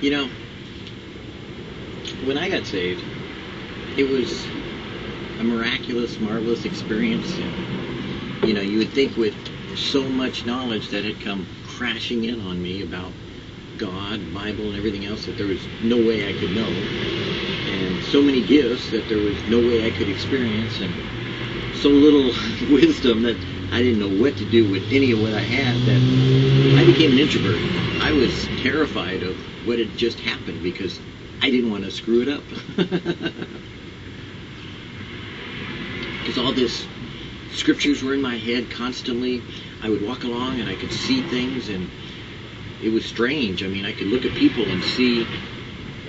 You know, when I got saved, it was a miraculous, marvelous experience. And, you would think with so much knowledge that had come crashing in on me about God, Bible, and everything else that there was no way I could know. And so many gifts that there was no way I could experience. And so little wisdom that I didn't know what to do with any of what I had, that I became an introvert. I was terrified of what had just happened because I didn't want to screw it up. Because all this scriptures were in my head constantly. I would walk along and I could see things, and it was strange. I mean, I could look at people and see,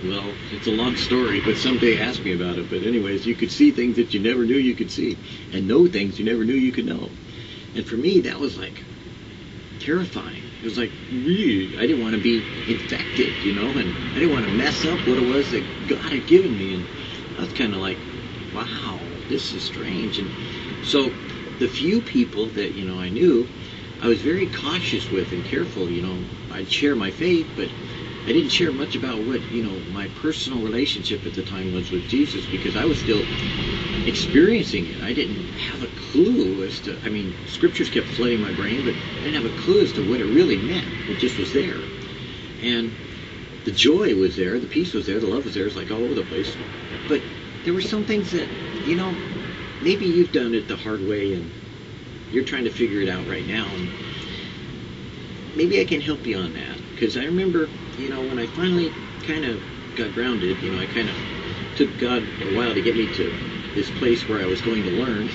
well, it's a long story, but someday ask me about it. But anyways, you could see things that you never knew you could see, and know things you never knew you could know. And for me, that was like terrifying. It was like, really, I didn't want to be infected, and I didn't want to mess up what it was that God had given me. And I was kind of like, wow, this is strange. And so the few people that, I knew, I was very cautious with and careful. I'd share my faith, but I didn't share much about what, my personal relationship at the time was with Jesus, because I was still experiencing it. I didn't have a clue as to, scriptures kept flooding my brain, but I didn't have a clue as to what it really meant. It just was there. And the joy was there, the peace was there, the love was there. It's like all over the place. But there were some things that, maybe you've done it the hard way and you're trying to figure it out right now. And maybe I can help you on that. Because I remember, when I finally kind of got grounded, I kind of took God a while to get me to this place where I was going to learn.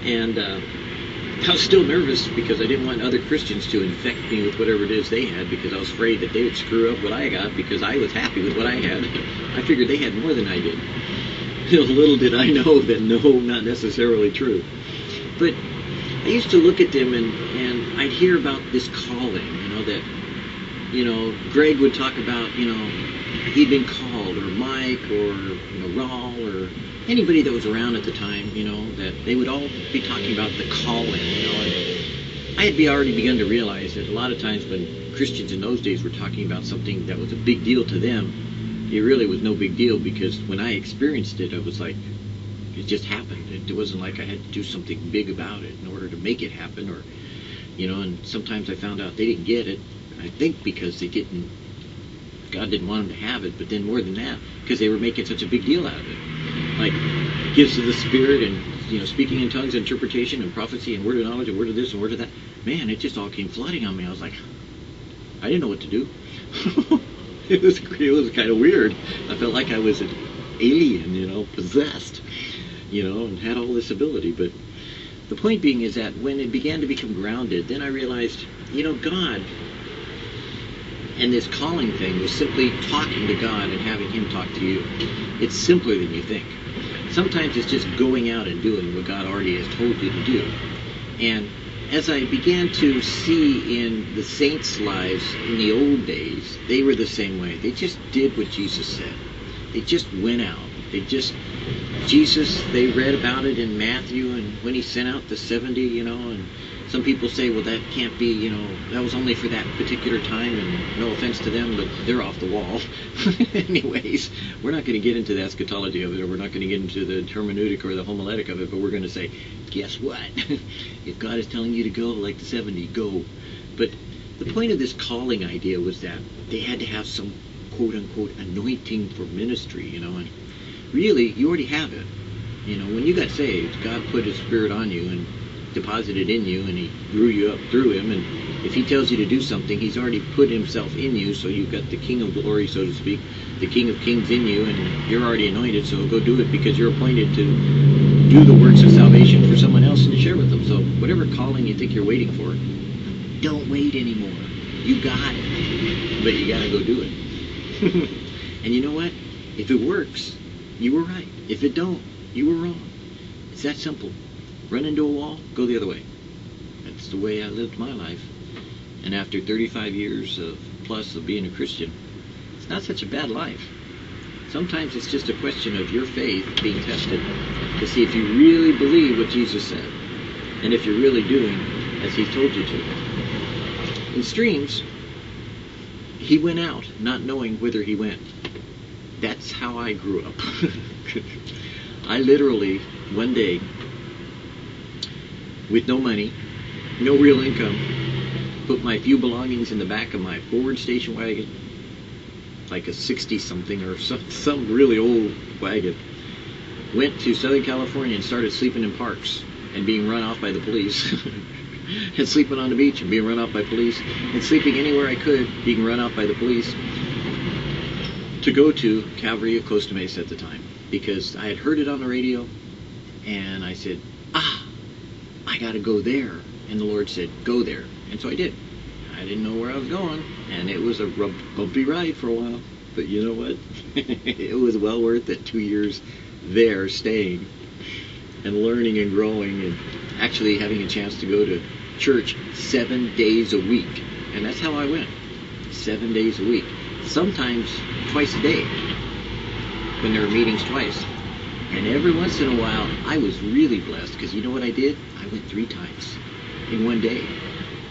And I was still nervous because I didn't want other Christians to infect me with whatever it is they had, because I was afraid that they would screw up what I got because I was happy with what I had. I figured they had more than I did. Little did I know that no, not necessarily true. But I used to look at them and I'd hear about this calling, that, Greg would talk about, he'd been called, or Mike, or, Raul, or anybody that was around at the time, that they would all be talking about the calling, and I had already begun to realize that a lot of times when Christians in those days were talking about something that was a big deal to them, it really was no big deal, because when I experienced it, it was like, it just happened. It wasn't like I had to do something big about it in order to make it happen, or, and sometimes I found out they didn't get it, I think because God didn't want them to have it, but then more than that, because they were making such a big deal out of it. Like gifts of the Spirit, and, speaking in tongues, interpretation, and prophecy, and word of knowledge, and word of this, and word of that. Man, it just all came flooding on me. I was like, I didn't know what to do. It was kind of weird. I felt like I was an alien, possessed, and had all this ability. But the point being is that when it began to become grounded, then I realized, God and this calling thing was simply talking to God and having Him talk to you. It's simpler than you think. Sometimes it's just going out and doing what God already has told you to do. And as I began to see in the saints' lives in the old days, they were the same way. They just did what Jesus said. They just went out. They read about it in Matthew, and when He sent out the 70, and some people say, well, that can't be, that was only for that particular time, and no offense to them, but they're off the wall. Anyways, we're not going to get into the eschatology of it, or we're not going to get into the hermeneutic or the homiletic of it, but we're going to say, guess what? If God is telling you to go like the 70, go. But the point of this calling idea was that they had to have some quote-unquote anointing for ministry, and really, you already have it. When you got saved, God put His Spirit on you and deposited in you, and He grew you up through Him. And if He tells you to do something, He's already put Himself in you, so you've got the King of Glory, so to speak, the King of Kings in you, and you're already anointed, so go do it, because you're appointed to do the works of salvation for someone else and to share with them. So whatever calling you think you're waiting for, don't wait anymore. You got it, but you got to go do it. And you know what? If it works, you were right. If it don't, you were wrong. It's that simple. Run into a wall, go the other way. That's the way I lived my life. And after 35 years plus of being a Christian, it's not such a bad life. Sometimes it's just a question of your faith being tested to see if you really believe what Jesus said, and if you're really doing as He told you to. In streams, He went out not knowing whither he went. That's how I grew up. I literally, one day, with no money, no real income, put my few belongings in the back of my Ford station wagon, like a 60-something or some really old wagon, went to Southern California and started sleeping in parks and being run off by the police. And sleeping on the beach and being run off by police, and sleeping anywhere I could, being run off by the police, to go to Calvary of Costa Mesa at the time, because I had heard it on the radio, and I said, I gotta go there. And the Lord said, go there. And so I did. I didn't know where I was going, and it was a bumpy ride for a while, but you know what? It was well worth it. 2 years there, staying and learning and growing, and actually having a chance to go to church 7 days a week. And that's how I went. 7 days a week. Sometimes twice a day, when there were meetings twice. And every once in a while, I was really blessed, because you know what I did? I went 3 times in one day.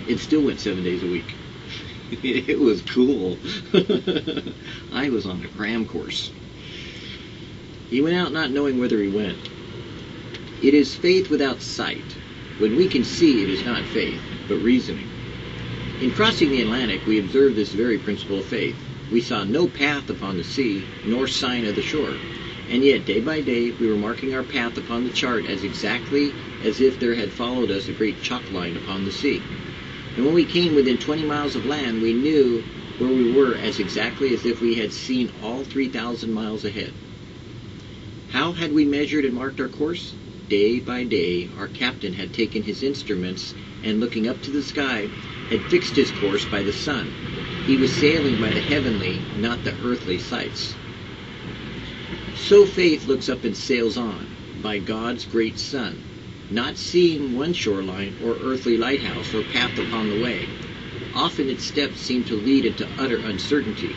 It still went 7 days a week. It was cool. I was on a cram course. He went out not knowing whither he went. It is faith without sight. When we can see, it is not faith, but reasoning. In crossing the Atlantic, we observed this very principle of faith. We saw no path upon the sea, nor sign of the shore. And yet, day by day, we were marking our path upon the chart as exactly as if there had followed us a great chalk line upon the sea. And when we came within 20 miles of land, we knew where we were as exactly as if we had seen all 3,000 miles ahead. How had we measured and marked our course? Day by day, our captain had taken his instruments and, looking up to the sky, had fixed his course by the sun. He was sailing by the heavenly, not the earthly sights. So faith looks up and sails on, by God's great sun, not seeing one shoreline or earthly lighthouse or path upon the way. Often its steps seem to lead into utter uncertainty,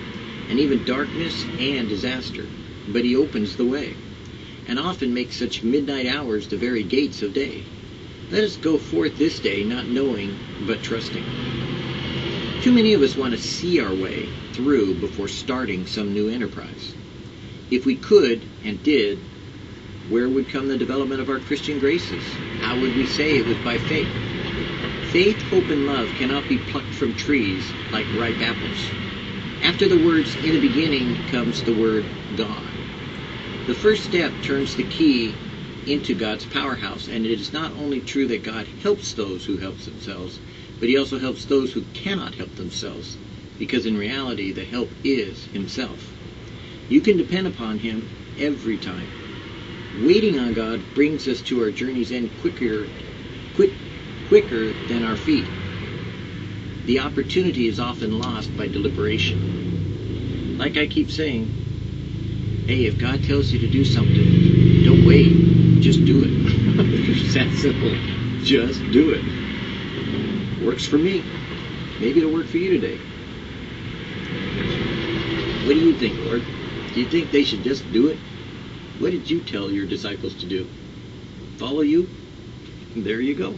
and even darkness and disaster. But he opens the way, and often makes such midnight hours the very gates of day. Let us go forth this day, not knowing, but trusting. Too many of us want to see our way through before starting some new enterprise. If we could and did, where would come the development of our Christian graces? How would we say it was by faith? Faith, hope, and love cannot be plucked from trees like ripe apples. After the words "in the beginning" comes the word "God." The first step turns the key into God's powerhouse, and it is not only true that God helps those who help themselves, but he also helps those who cannot help themselves, because in reality the help is himself. You can depend upon him every time. Waiting on God brings us to our journey's end quicker than our feet. The opportunity is often lost by deliberation. Like I keep saying, hey, if God tells you to do something, don't wait. Just do it. It's that simple. Just do it. Works for me. Maybe it'll work for you today. What do you think, Lord? Do you think they should just do it? What did you tell your disciples to do? Follow you? There you go.